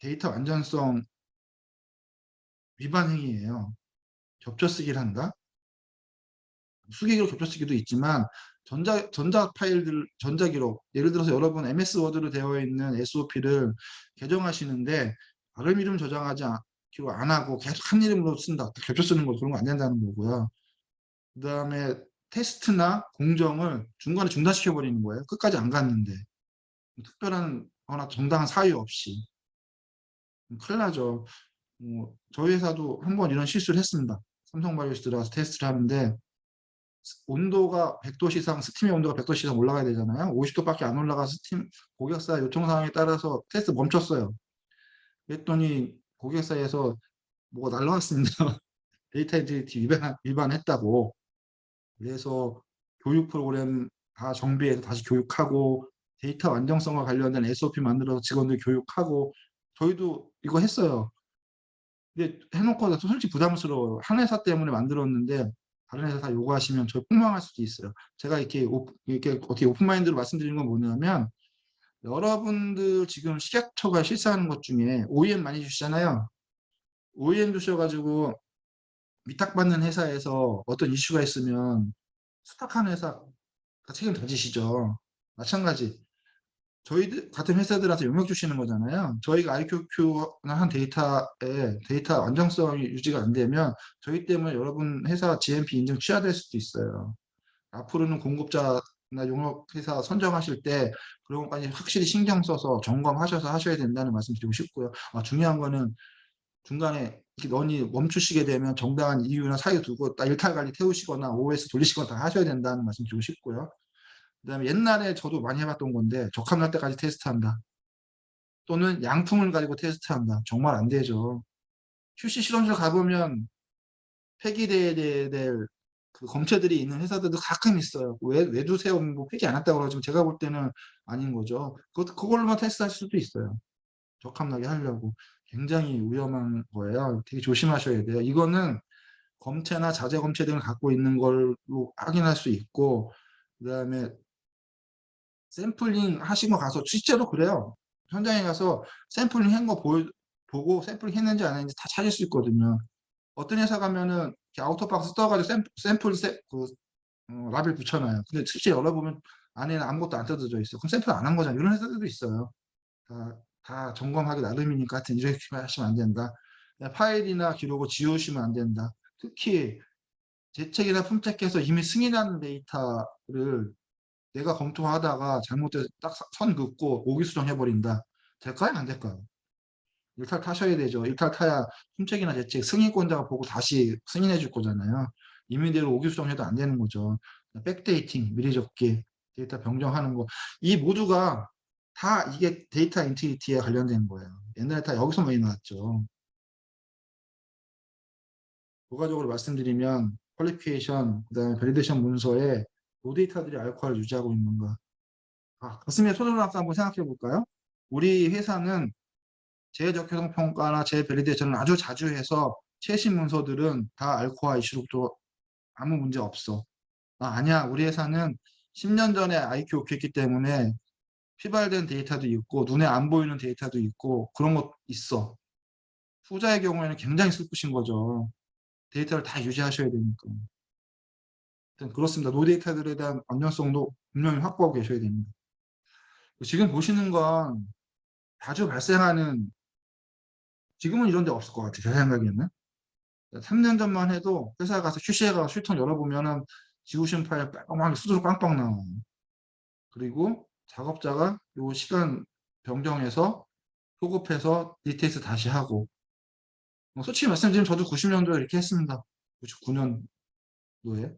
데이터 안전성 위반 행위예요. 겹쳐쓰기를 한다. 수기기록 겹쳐쓰기도 있지만 전자 파일들, 전자기록, 예를 들어서 여러분 MS 워드로 되어 있는 SOP를 개정하시는데 다른 이름 저장하지 않기로 안 하고 계속 한 이름으로 쓴다. 겹쳐 쓰는 거 그런 거 안 된다는 거고요. 그 다음에 테스트나 공정을 중간에 중단시켜 버리는 거예요. 끝까지 안 갔는데 특별한 거나 정당한 사유 없이 큰일 나죠. 저희 회사도 한번 이런 실수를 했습니다. 삼성바이오스 들어가서 테스트를 하는데 온도가 100도 이상, 스팀의 온도가 100도 이상 올라가야 되잖아요. 50도밖에 안 올라가 스팀 고객사 요청 사항에 따라서 테스트 멈췄어요. 그랬더니 고객사에서 뭐가 날라왔습니다. 데이터 인테그리티 위반했다고. 그래서 교육 프로그램 다 정비해서 다시 교육하고 데이터 안정성과 관련된 SOP 만들어서 직원들 교육하고 저희도 이거 했어요. 근데 해놓고 솔직히 부담스러워요. 한 회사 때문에 만들었는데 다른 회사 다 요구하시면 저희 폭망할 수도 있어요. 제가 이렇게 어떻게 오픈마인드로 말씀드리는 건 뭐냐면 여러분들 지금 식약처가 실시하는 것 중에 OEM 많이 주시잖아요. OEM 주셔가지고 위탁받는 회사에서 어떤 이슈가 있으면 수탁하는 회사가 책임 져지시죠. 마찬가지. 저희들 같은 회사들한테 용역 주시는 거잖아요. 저희가 IQQ나 한 데이터에 데이터 안정성이 유지가 안 되면 저희 때문에 여러분 회사 GMP 인증 취하될 수도 있어요. 앞으로는 공급자나 용역 회사 선정하실 때 그런 것까지 확실히 신경 써서 점검하셔서 하셔야 된다는 말씀 드리고 싶고요. 중요한 거는 중간에 런이 멈추시게 되면 정당한 이유나 사유 두고 일탈 관리 태우시거나 OS 돌리시거나 다 하셔야 된다는 말씀 드리고 싶고요. 그다음에 옛날에 저도 많이 해봤던 건데 적합 날 때까지 테스트한다. 또는 양품을 가지고 테스트한다. 정말 안 되죠. QC 실험실 가보면 폐기돼야 될 그 검체들이 있는 회사들도 가끔 있어요. 왜 두세요? 뭐 폐기 안 했다고 그러지만 제가 볼 때는 아닌 거죠. 그걸로만 테스트하실 수도 있어요. 적합나게 하려고. 굉장히 위험한 거예요. 되게 조심하셔야 돼요. 이거는 검체나 자재 검체 등을 갖고 있는 걸로 확인할 수 있고 그다음에 샘플링 하신 거 가서 실제로 그래요. 현장에 가서 샘플링 한 거 보고 샘플링 했는지 안 했는지 다 찾을 수 있거든요. 어떤 회사 가면은 아우터박스 떠가지고 라벨 붙여놔요. 근데 실제 열어보면 안에는 아무것도 안 뜯어져 있어. 그럼 샘플 안 한 거잖아. 이런 회사들도 있어요. 다 점검하기 나름이니까 하여튼 이렇게 하시면 안 된다. 파일이나 기록을 지우시면 안 된다. 특히 재책이나 품책해서 이미 승인한 데이터를 내가 검토하다가 잘못돼서 딱 선 긋고 오기 수정해버린다. 될까요? 안 될까요? 일탈 타셔야 되죠. 일탈 타야 품책이나 재책 승인권자가 보고 다시 승인해 줄 거잖아요. 임의대로 오기 수정해도 안 되는 거죠. 백데이팅, 미리 적기, 데이터 변경하는 거. 이 모두가 다 이게 데이터 인티리티에 관련된 거예요. 옛날에 다 여기서 많이 나왔죠. 부가적으로 말씀드리면 퀄리피케이션, 그다음에 밸리데이션 문서에 노데이터들이 알코올을 유지하고 있는가. 가슴에 손을 얹고 한번 생각해 볼까요? 우리 회사는 재적효성 평가나 재밸리데이션을 아주 자주 해서 최신 문서들은 다 알코올 이슈로부터 아무 문제 없어. 아니야. 우리 회사는 10년 전에 IQ 오케했기 때문에 피발된 데이터도 있고 눈에 안 보이는 데이터도 있고 그런 것 있어. 후자의 경우에는 굉장히 슬프신 거죠. 데이터를 다 유지하셔야 되니까. 그렇습니다. 노데이터들에 대한 안전성도 분명히 확보하고 계셔야 됩니다. 지금 보시는 건 자주 발생하는 지금은 이런 데 없을 것 같아요. 제 생각에는. 3년 전만 해도 회사 가서 QC에 가서 슈통 열어보면은 지우신 파일 빵빵하게 수두로 빵빵 나와요. 그리고 작업자가 요 시간 변경해서 소급해서 리테스트 다시 하고 솔직히 말씀드리면 저도 90년도에 이렇게 했습니다. 99년도에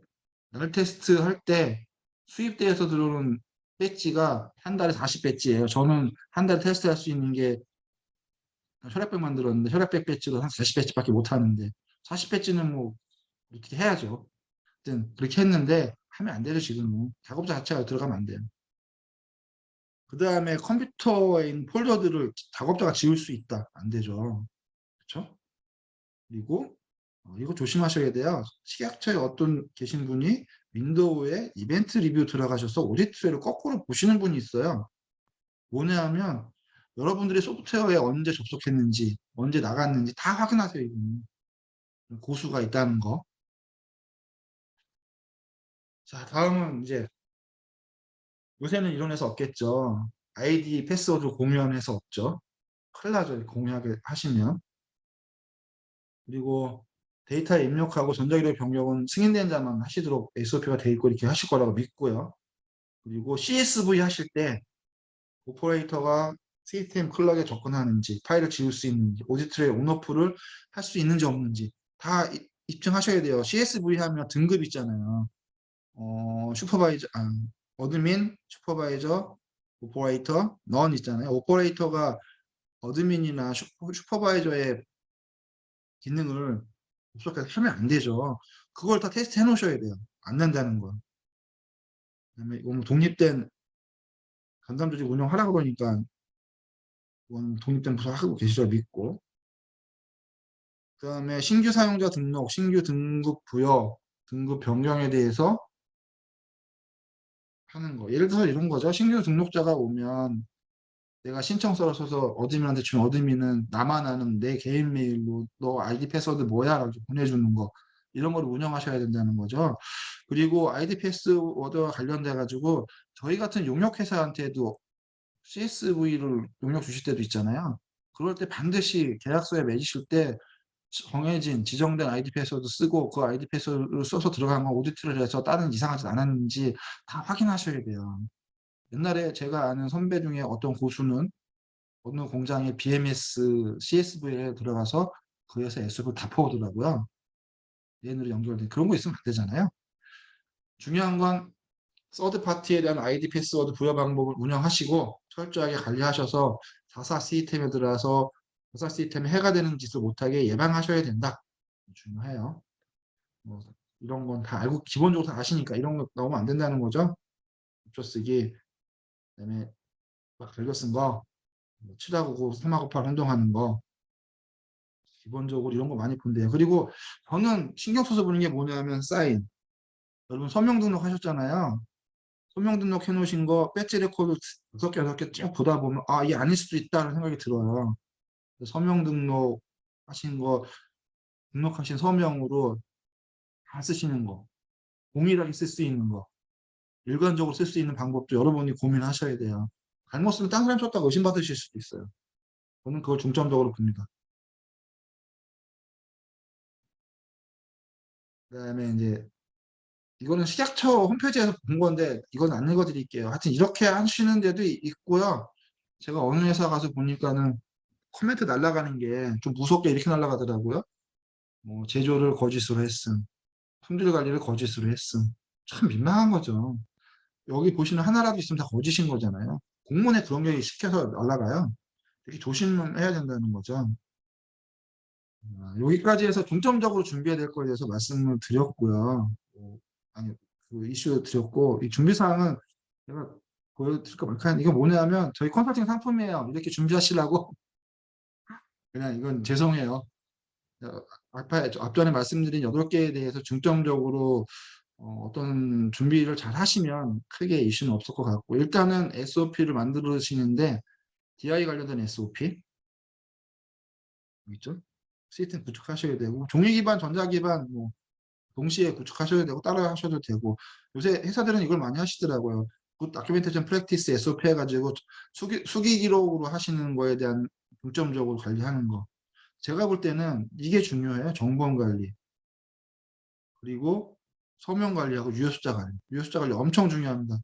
날 테스트 할 때 수입대에서 들어오는 배지가 한 달에 40배지예요. 저는 한 달에 테스트할 수 있는 게 혈액백 만들었는데 혈액백 배지도 한 40배지밖에 못 하는데 40배지는 뭐 이렇게 해야죠. 하여튼 그렇게 했는데 하면 안 되죠. 지금은 작업자 자체가 들어가면 안 돼요. 그 다음에 컴퓨터에 있는 폴더들을 작업자가 지울 수 있다. 안 되죠. 그렇죠? 그리고 이거 조심하셔야 돼요. 식약처에 어떤 계신 분이 윈도우에 이벤트 리뷰 들어가셔서 오디트를 거꾸로 보시는 분이 있어요. 뭐냐 하면 여러분들이 소프트웨어에 언제 접속했는지, 언제 나갔는지 다 확인하세요. 이거는. 고수가 있다는 거. 자, 다음은 이제 요새는 이론에서 없겠죠. 아이디 패스워드 공유해서 없죠. 큰일 나죠. 공유하게 하시면. 그리고 데이터 입력하고 전자기록 변경은 승인된 자만 하시도록 SOP가 돼 있고 이렇게 하실 거라고 믿고요. 그리고 CSV 하실 때 오퍼레이터가 시스템 클럭에 접근하는지, 파일을 지울 수 있는지, 오디트의 온오프를 할 수 있는지 없는지 다 입증하셔야 돼요. CSV 하면 등급 있잖아요. 슈퍼바이저, 어드민, 슈퍼바이저, 오퍼레이터, 넌 있잖아요. 오퍼레이터가 어드민이나 슈퍼바이저의 기능을 접속해서 하면 안 되죠. 그걸 다 테스트 해 놓으셔야 돼요. 안 된다는 거. 그다음에 이건 독립된 전담 조직 운영하라고 그러니까 이건 독립된 부서 하고 계시죠 믿고. 그다음에 신규 사용자 등록, 신규 등급 부여, 등급 변경에 대해서 하는 거. 예를 들어서 이런 거죠. 신규 등록자가 오면 내가 신청서를 써서 어드민한테 주면 어드민은 나만 아는 내 개인 메일로 너 아이디 패스워드 뭐야? 라고 보내주는 거. 이런 걸 운영하셔야 된다는 거죠. 그리고 아이디 패스워드와 관련돼 가지고 저희 같은 용역회사한테도 CSV를 용역 주실 때도 있잖아요. 그럴 때 반드시 계약서에 맺으실 때 정해진 지정된 아이디 패스워드 쓰고 그 아이디 패스워드를 써서 들어간 거 오디트를 해서 다른 이상하지 않았는지 다 확인하셔야 돼요. 옛날에 제가 아는 선배 중에 어떤 고수는 어느 공장의 BMS CSV에 들어가서 그 회사 SOP를 다 퍼오더라고요. 얘네로 연결된 그런 거 있으면 안 되잖아요. 중요한 건 서드 파티에 대한 아이디 패스워드 부여 방법을 운영하시고 철저하게 관리하셔서 자사 시스템에 들어가서 자사 시스템에 해가 되는 짓을 못하게 예방하셔야 된다. 중요해요. 뭐 이런 건 다 알고 기본적으로 다 아시니까 이런 거 나오면 안 된다는 거죠. 조 쓰기, 그다음에 막 긁어 쓴 거, 칠하고 삼하고팔 행동하는 거 기본적으로 이런 거 많이 본대요. 그리고 저는 신경 써서 보는 게 뭐냐면 사인. 여러분 서명 등록하셨잖아요. 서명 등록해 놓으신 거 배지 레코드 6개, 6개 쭉 보다 보면 아, 이게 아닐 수도 있다는 생각이 들어요. 서명 등록 하신 거, 등록하신 서명으로 다 쓰시는 거, 동일하게 쓸 수 있는 거, 일관적으로 쓸 수 있는 방법도 여러분이 고민하셔야 돼요. 잘못 쓰면 딴 사람 썼다고 의심받으실 수도 있어요. 저는 그걸 중점적으로 봅니다. 그다음에 이제 이거는 식약처 홈페이지에서 본 건데 이건 안 읽어드릴게요. 하여튼 이렇게 하시는 데도 있고요. 제가 어느 회사 가서 보니까는 코멘트 날아가는 게 좀 무섭게 이렇게 날아가더라고요. 뭐 제조를 거짓으로 했음, 품질 관리를 거짓으로 했음. 참 민망한 거죠. 여기 보시는 하나라도 있으면 다 거짓인 거잖아요. 공문에 그런 게 시켜서 날아가요. 이렇게 조심해야 된다는 거죠. 여기까지 해서 중점적으로 준비해야 될 거에 대해서 말씀을 드렸고요. 아니, 그 이슈 드렸고, 이 준비사항은 제가 보여드릴까 말까 하는데, 이거 뭐냐면, 저희 컨설팅 상품이에요. 이렇게 준비하시라고. 그냥 이건 죄송해요. 앞전에 말씀드린 8개에 대해서 중점적으로 어떤 준비를 잘 하시면 크게 이슈는 없을 것 같고, 일단은 SOP를 만들으시는데, DI 관련된 SOP, 있죠? 시스템 구축하셔야 되고, 종이 기반, 전자 기반, 뭐, 동시에 구축하셔야 되고 따라 하셔도 되고 요새 회사들은 이걸 많이 하시더라고요. 그 다큐멘테이션 프랙티스 SOP 해가지고 수기 기록으로 하시는 거에 대한 중점적으로 관리하는 거. 제가 볼 때는 이게 중요해요. 정보원 관리. 그리고 서명 관리하고 유효 숫자 관리. 유효 숫자 관리 엄청 중요합니다.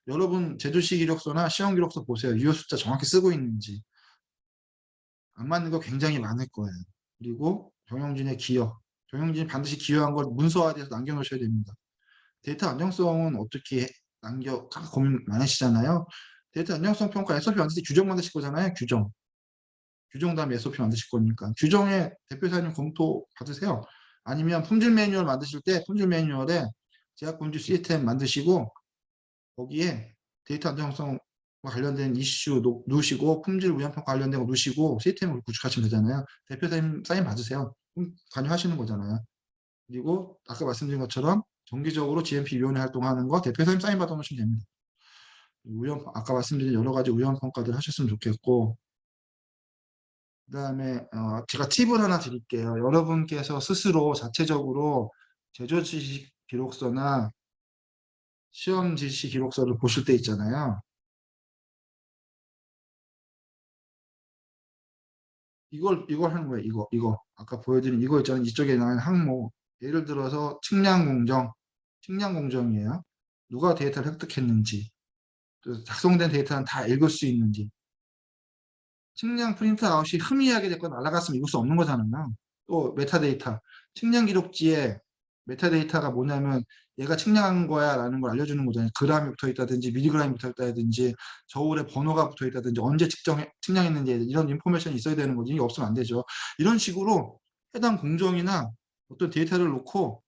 여러분 제조시 기록서나 시험 기록서 보세요. 유효 숫자 정확히 쓰고 있는지. 안 맞는 거 굉장히 많을 거예요. 그리고 정영진의 기여. 정영진이 반드시 기여한 걸 문서화돼서 남겨놓으셔야 됩니다. 데이터 안정성은 어떻게 고민 많으시잖아요. 데이터 안정성 평가 SOP 만드실 때 규정 만드실 거잖아요. 규정 다음에 SOP 만드실 거니까. 규정에 대표사님 검토 받으세요. 아니면 품질 매뉴얼 만드실 때 품질 매뉴얼에 제약 품질 시스템 만드시고 거기에 데이터 안정성과 관련된 이슈 넣으시고 품질 위안평가 관련된 거 넣으시고 시스템을 구축하시면 되잖아요. 대표사님 사인 받으세요. 그럼 관여하시는 거잖아요. 그리고 아까 말씀드린 것처럼 정기적으로 GMP 위원회 활동하는 거 대표사님 사인 받아놓으시면 됩니다. 아까 말씀드린 여러 가지 우연평가들 하셨으면 좋겠고 그다음에 제가 팁을 하나 드릴게요. 여러분께서 스스로 자체적으로 제조 지식 기록서나 시험 지시 기록서를 보실 때 있잖아요. 이걸 하는 거예요. 이거 아까 보여드린 이거 있잖아요. 이쪽에 나온 항목. 예를 들어서 측량 공정이에요. 누가 데이터를 획득했는지, 또 작성된 데이터는 다 읽을 수 있는지. 측량 프린트아웃이 흐미하게 됐거나 날아갔으면 읽을 수 없는 거잖아요. 또 메타데이터. 측량 기록지에 메타데이터가 뭐냐면 얘가 측량한 거야 라는 걸 알려주는 거잖아요. 그램이 붙어 있다든지 미리그램이 붙어 있다든지 저울에 번호가 붙어 있다든지 언제 측량했는지 이런 인포메이션이 있어야 되는 거지. 이게 없으면 안 되죠. 이런 식으로 해당 공정이나 어떤 데이터를 놓고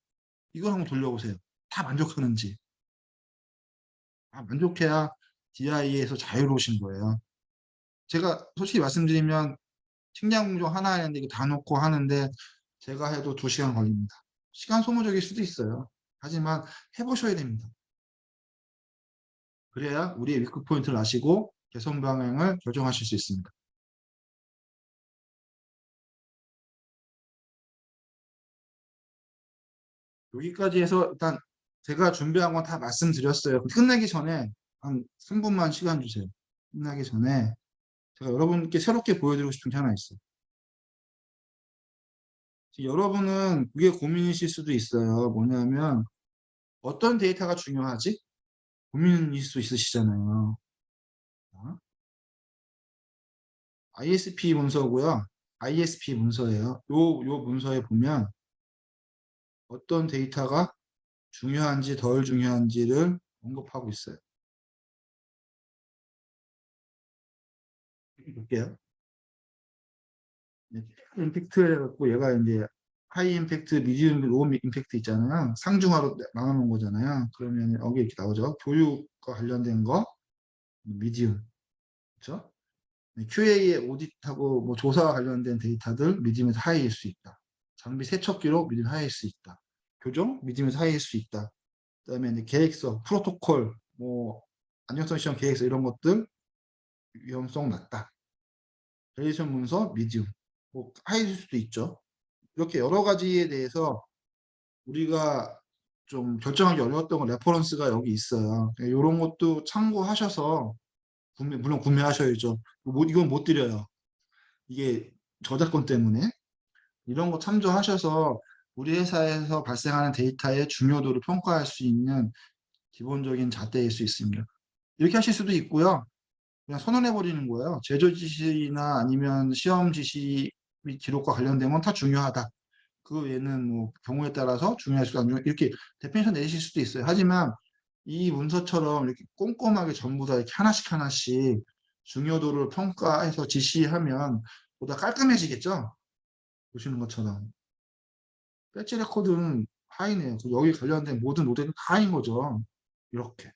이걸 한번 돌려보세요. 다 만족하는지. 만족해야 DI에서 자유로우신 거예요. 제가 솔직히 말씀드리면 측량 공정 하나 하는데 이거 다 놓고 하는데 제가 해도 2시간 걸립니다. 시간 소모적일 수도 있어요. 하지만 해보셔야 됩니다. 그래야 우리의 위크 포인트를 아시고 개선 방향을 결정하실 수 있습니다. 여기까지 해서 일단 제가 준비한 건 다 말씀드렸어요. 끝나기 전에 한 3분만 시간 주세요. 끝나기 전에 제가 여러분께 새롭게 보여드리고 싶은 게 하나 있어요. 여러분은 그게 고민이실 수도 있어요. 뭐냐면 어떤 데이터가 중요하지? 고민일 수 있으시잖아요. ISP 문서고요. ISP 문서예요. 요 문서에 보면 어떤 데이터가 중요한지 덜 중요한지를 언급하고 있어요. 볼게요. 임팩트 해갖고 얘가 이제 하이 임팩트, 미디움, 로우 임팩트 있잖아요. 상중하로 나눠놓은 거잖아요. 그러면 여기 이렇게 나오죠. 교육과 관련된 거, 미디움, 그렇죠? QA의 오디트하고 뭐 조사와 관련된 데이터들 미디움에서 하이일 수 있다. 장비 세척 기록 미디움 하이일 수 있다. 교정 미디움에서 하이일 수 있다. 그다음에 이제 계획서, 프로토콜, 뭐 안정성 시험 계획서 이런 것들 위험성 낮다. 밸리데이션 문서 미디움, 뭐 하이일 수도 있죠. 이렇게 여러 가지에 대해서 우리가 좀 결정하기 어려웠던 건 레퍼런스가 여기 있어요. 이런 것도 참고하셔서 물론 구매하셔야죠. 이건 못 드려요. 이게 저작권 때문에 이런 거 참조하셔서 우리 회사에서 발생하는 데이터의 중요도를 평가할 수 있는 기본적인 잣대일 수 있습니다. 이렇게 하실 수도 있고요. 그냥 선언해 버리는 거예요. 제조 지시나 아니면 시험 지시 및 기록과 관련된 건 다 중요하다. 그 외에는 뭐 경우에 따라서 중요할 수도 안 중요 이렇게 데피니션 내실 수도 있어요. 하지만 이 문서처럼 이렇게 꼼꼼하게 전부 다 이렇게 하나씩 하나씩 중요도를 평가해서 지시하면 보다 깔끔해지겠죠? 보시는 것처럼. 배지 레코드는 하이네요. 여기 관련된 모든 노드는 다 하인 거죠. 이렇게.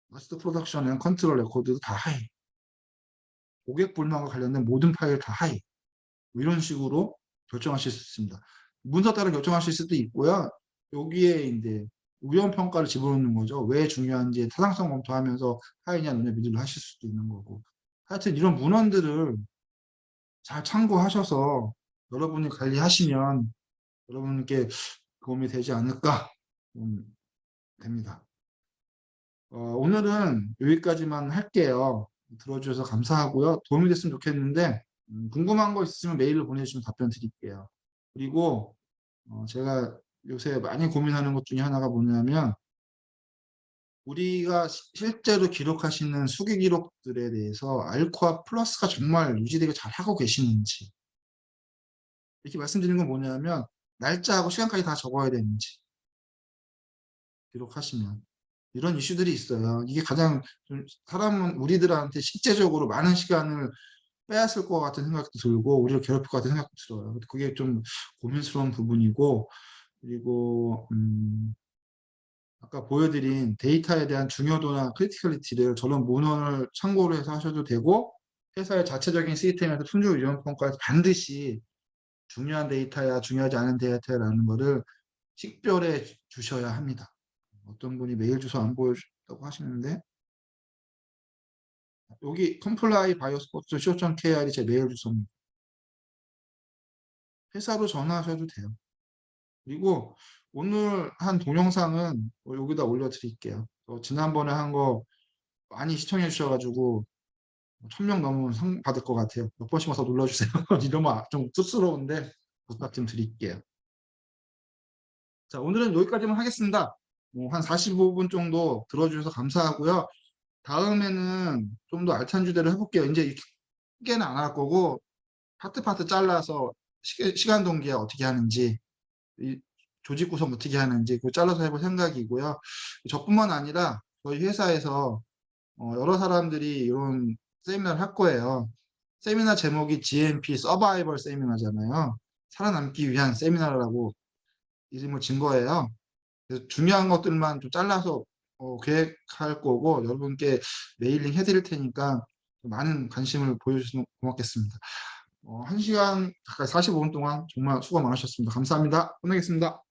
마스터 프로덕션 앤 컨트롤 레코드도 다 하이. 고객 불만과 관련된 모든 파일 다 하이. 뭐 이런 식으로 결정하실 수 있습니다. 문서 따라 결정하실 수도 있고요. 여기에 이제 우연 평가를 집어넣는 거죠. 왜 중요한지 타당성 검토하면서 하이냐 노냐 미들로 하실 수도 있는 거고. 하여튼 이런 문헌들을 잘 참고하셔서 여러분이 관리하시면 여러분께 도움이 되지 않을까 됩니다. 오늘은 여기까지만 할게요. 들어주셔서 감사하고요. 도움이 됐으면 좋겠는데 궁금한 거 있으면 메일로 보내주시면 답변 드릴게요. 그리고 제가 요새 많이 고민하는 것 중에 하나가 뭐냐면 우리가 실제로 기록하시는 수기 기록들에 대해서 알코아 플러스가 정말 유지되게 잘 하고 계시는지 이렇게 말씀드리는 건 뭐냐면 날짜하고 시간까지 다 적어야 되는지 기록하시면 이런 이슈들이 있어요. 이게 가장 좀 사람은 우리들한테 실제적으로 많은 시간을 빼앗을 것 같은 생각도 들고 우리를 괴롭힐 것 같은 생각도 들어요. 그게 좀 고민스러운 부분이고 그리고 아까 보여드린 데이터에 대한 중요도나 크리티컬리티를 저런 문헌을 참고로 해서 하셔도 되고 회사의 자체적인 시스템에서 품질 위험 평가에서 반드시 중요한 데이터야 중요하지 않은 데이터라는 거를 식별해 주셔야 합니다. 어떤 분이 메일 주소 안 보여줬다고 하시는데 여기 컴플라이 바이오스포츠 co.kr이 제 메일 주소입니다. 회사로 전화하셔도 돼요. 그리고 오늘 한 동영상은 여기다 올려드릴게요. 지난번에 한 거 많이 시청해 주셔가지고 1000명 넘으면 상 받을 것 같아요. 몇 번씩만 더 눌러주세요. 이러면 좀 쑥스러운데 부탁 좀 드릴게요. 자, 오늘은 여기까지만 하겠습니다. 한 45분 정도 들어주셔서 감사하고요. 다음에는 좀 더 알찬 주제로 해볼게요. 이제 크게는 안 할 거고 파트 잘라서 시간 동기화 어떻게 하는지, 이 조직 구성 어떻게 하는지 그거 잘라서 해볼 생각이고요. 저뿐만 아니라 저희 회사에서 여러 사람들이 이런 세미나를 할 거예요. 세미나 제목이 GMP 서바이벌 세미나잖아요. 살아남기 위한 세미나라고 이름을 진 거예요. 그래서 중요한 것들만 좀 잘라서 계획할 거고 여러분께 메일링 해드릴 테니까 많은 관심을 보여주시면 고맙겠습니다. 1시간 가까이 45분 동안 정말 수고 많으셨습니다. 감사합니다. 끝내겠습니다.